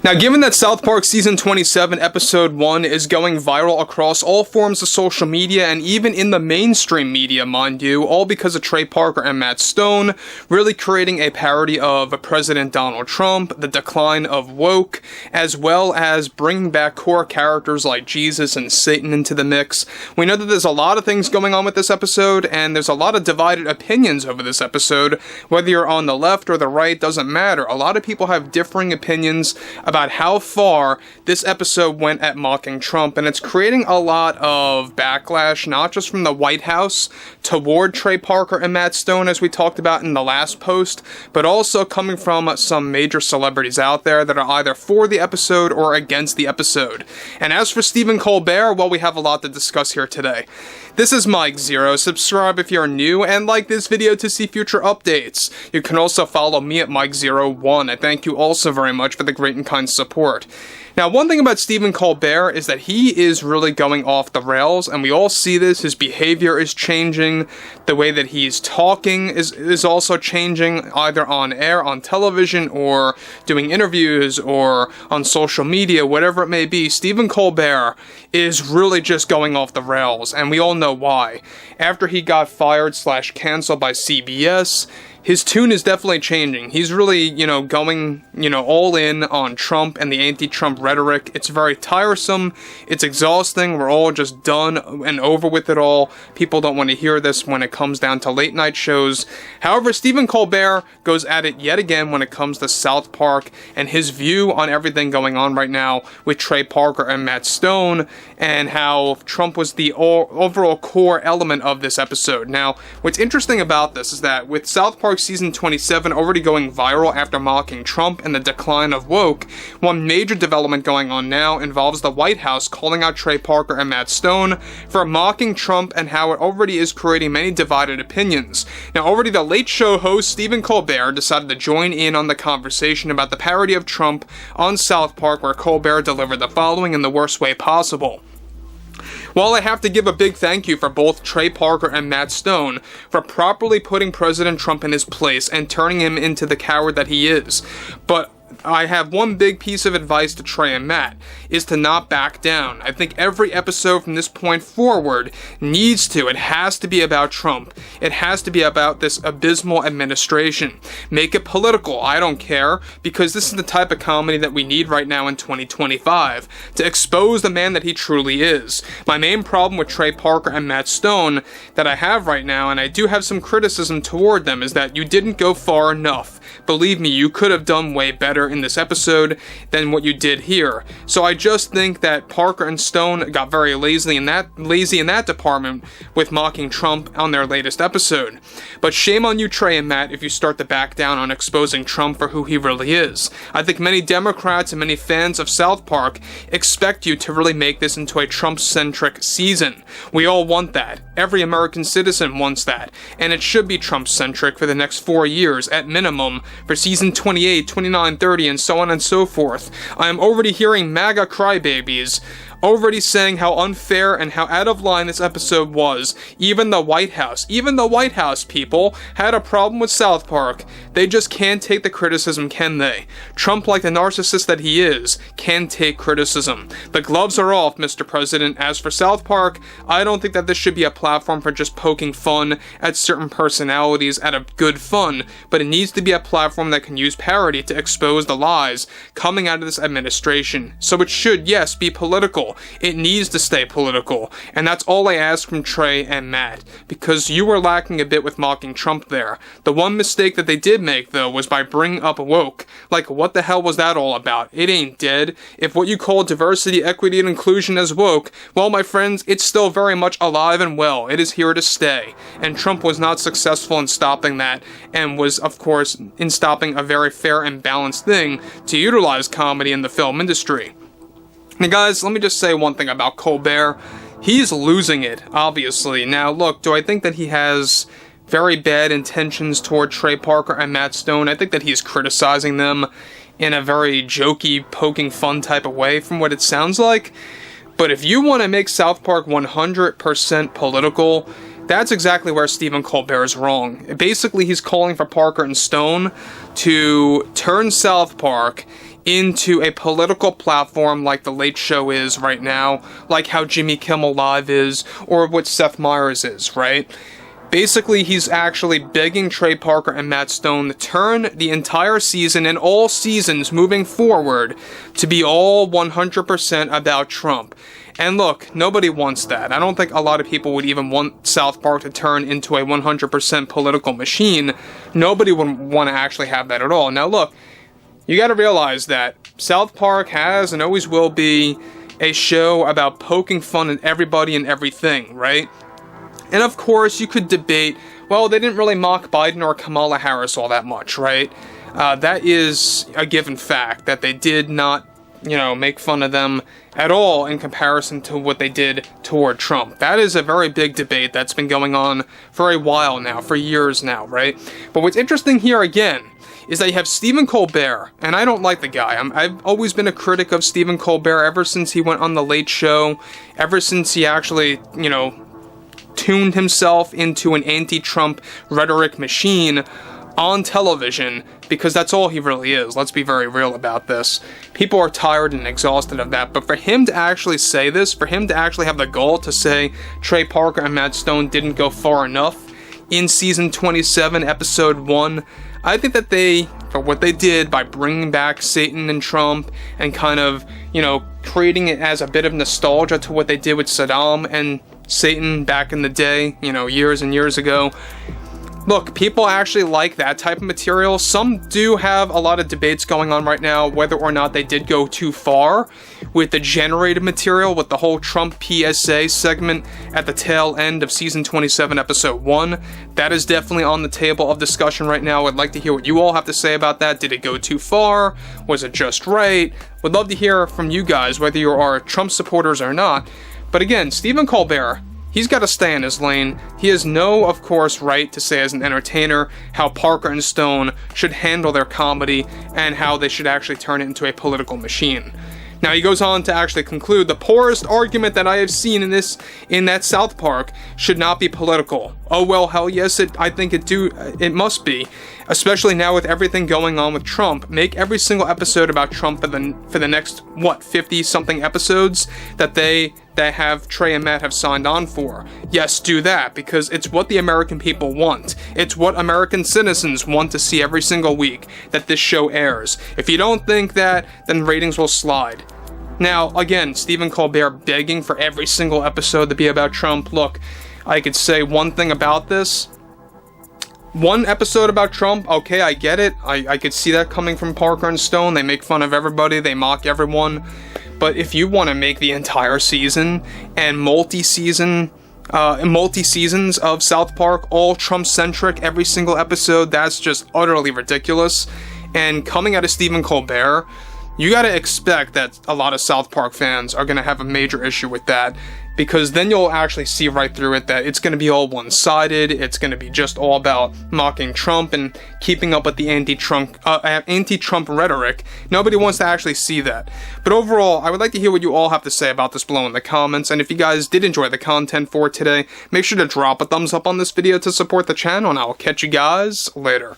Now, given that South Park Season 27, Episode 1 is going viral across all forms of social media and even in the mainstream media, mind you, all because of Trey Parker and Matt Stone really creating a parody of President Donald Trump, the decline of woke, as well as bringing back core characters like Jesus and Satan into the mix. We know that there's a lot of things going on with this episode, and there's a lot of divided opinions over this episode. Whether you're on the left or the right, doesn't matter. A lot of people have differing opinions about how far this episode went at mocking Trump, and it's creating a lot of backlash, not just from the White House toward Trey Parker and Matt Stone, as we talked about in the last post, but also coming from some major celebrities out there that are either for the episode or against the episode. And as for Stephen Colbert, well, we have a lot to discuss here today. This is Mike Zero. Subscribe if you're new, and like this video to see future updates. You can also follow me at Mike01. I thank you also very much for the great and kind support. Now, one thing about Stephen Colbert is that he is really going off the rails, and we all see this. His behavior is changing. The way that he's talking is also changing, either on air, on television, or doing interviews, or on social media, whatever it may be. Stephen Colbert is really just going off the rails, and we all know why. After he got fired / canceled by CBS, his tune is definitely changing. He's really, going, all in on Trump and the anti-Trump rhetoric. It's very tiresome. It's exhausting. We're all just done and over with it all. People don't want to hear this when it comes down to late night shows. However, Stephen Colbert goes at it yet again when it comes to South Park and his view on everything going on right now with Trey Parker and Matt Stone, and how Trump was the overall core element of this episode. Now, what's interesting about this is that with South Park Season 27 already going viral after mocking Trump and the decline of woke, one major development going on now involves the White House calling out Trey Parker and Matt Stone for mocking Trump, and how it already is creating many divided opinions. Now, already the Late Show host Stephen Colbert decided to join in on the conversation about the parody of Trump on South Park, where Colbert delivered the following in the worst way possible. While I have to give a big thank you for both Trey Parker and Matt Stone for properly putting President Trump in his place and turning him into the coward that he is, but I have one big piece of advice to Trey and Matt, is to not back down. I think every episode from this point forward it has to be about Trump. It has to be about this abysmal administration. Make it political, I don't care, because this is the type of comedy that we need right now in 2025, to expose the man that he truly is. My main problem with Trey Parker and Matt Stone that I have right now, and I do have some criticism toward them, is that you didn't go far enough. Believe me, you could have done way better in this episode than what you did here. So I just think that Parker and Stone got very lazy in that department with mocking Trump on their latest episode. But shame on you, Trey and Matt, if you start to back down on exposing Trump for who he really is. I think many Democrats and many fans of South Park expect you to really make this into a Trump-centric season. We all want that. Every American citizen wants that. And it should be Trump-centric for the next 4 years, at minimum, for season 28, 29, 30, and so on and so forth. I am already hearing MAGA crybabies already saying how unfair and how out of line this episode was. Even the White House, people, had a problem with South Park. They just can't take the criticism, can they? Trump, like the narcissist that he is, can take criticism. The gloves are off, Mr. President. As for South Park, I don't think that this should be a platform for just poking fun at certain personalities out of good fun, but it needs to be a platform that can use parody to expose the lies coming out of this administration. So it should, yes, be political. It needs to stay political, and that's all I ask from Trey and Matt, because you were lacking a bit with mocking Trump there. The one mistake that they did make, though, was by bringing up woke. Like, what the hell was that all about? It ain't dead. If what you call diversity, equity, and inclusion as woke, well, my friends, it's still very much alive and well. It is here to stay, and Trump was not successful in stopping that, and was, of course, in stopping a very fair and balanced thing to utilize comedy in the film industry. Now guys, let me just say one thing about Colbert. He's losing it, obviously. Now look, do I think that he has very bad intentions toward Trey Parker and Matt Stone? I think that he's criticizing them in a very jokey, poking fun type of way from what it sounds like. But if you want to make South Park 100% political, that's exactly where Stephen Colbert is wrong. Basically, he's calling for Parker and Stone to turn South Park into a political platform like The Late Show is right now, like how Jimmy Kimmel Live is, or what Seth Meyers is, right? Basically, he's actually begging Trey Parker and Matt Stone to turn the entire season and all seasons moving forward to be all 100% about Trump. And look, nobody wants that. I don't think a lot of people would even want South Park to turn into a 100% political machine. Nobody would want to actually have that at all. Now look, you gotta realize that South Park has and always will be a show about poking fun at everybody and everything, right? And of course, you could debate, well, they didn't really mock Biden or Kamala Harris all that much, right? That is a given fact, that they did not, make fun of them at all in comparison to what they did toward Trump. That is a very big debate that's been going on for a while now, for years now, right? But what's interesting here again is that you have Stephen Colbert, and I don't like the guy. I've always been a critic of Stephen Colbert ever since he went on The Late Show, ever since he actually, tuned himself into an anti-Trump rhetoric machine on television, because that's all he really is. Let's be very real about this. People are tired and exhausted of that, but for him to actually say this, for him to actually have the gall to say Trey Parker and Matt Stone didn't go far enough in season 27, episode 1, I think that for what they did by bringing back Satan and Trump and kind of, creating it as a bit of nostalgia to what they did with Saddam and Satan back in the day, years and years ago. Look, people actually like that type of material. Some do have a lot of debates going on right now whether or not they did go too far with the generated material, with the whole Trump PSA segment at the tail end of season 27, episode 1. That is definitely on the table of discussion right now. I'd like to hear what you all have to say about that. Did it go too far? Was it just right? Would love to hear from you guys, whether you are Trump supporters or not. But again, Stephen Colbert, he's got to stay in his lane. He has no, of course, right to say as an entertainer how Parker and Stone should handle their comedy and how they should actually turn it into a political machine. Now, he goes on to actually conclude, the poorest argument that I have seen in that South Park should not be political. Oh, well, hell yes, I think it must be. Especially now with everything going on with Trump. Make every single episode about Trump for the next, 50-something episodes that have Trey and Matt have signed on for. Yes, do that, because it's what the American people want. It's what American citizens want to see every single week that this show airs. If you don't think that, then ratings will slide. Now, again, Stephen Colbert begging for every single episode to be about Trump. Look, I could say one thing about this. One episode about Trump, okay, I get it. I could see that coming from Parker and Stone. They make fun of everybody, they mock everyone. But if you want to make the entire season and multi-seasons of South Park all Trump-centric, every single episode, that's just utterly ridiculous. And coming out of Stephen Colbert, you gotta expect that a lot of South Park fans are gonna have a major issue with that, because then you'll actually see right through it that it's gonna be all one-sided, it's gonna be just all about mocking Trump and keeping up with the anti-Trump rhetoric. Nobody wants to actually see that. But overall, I would like to hear what you all have to say about this below in the comments, and if you guys did enjoy the content for today, make sure to drop a thumbs up on this video to support the channel, and I'll catch you guys later.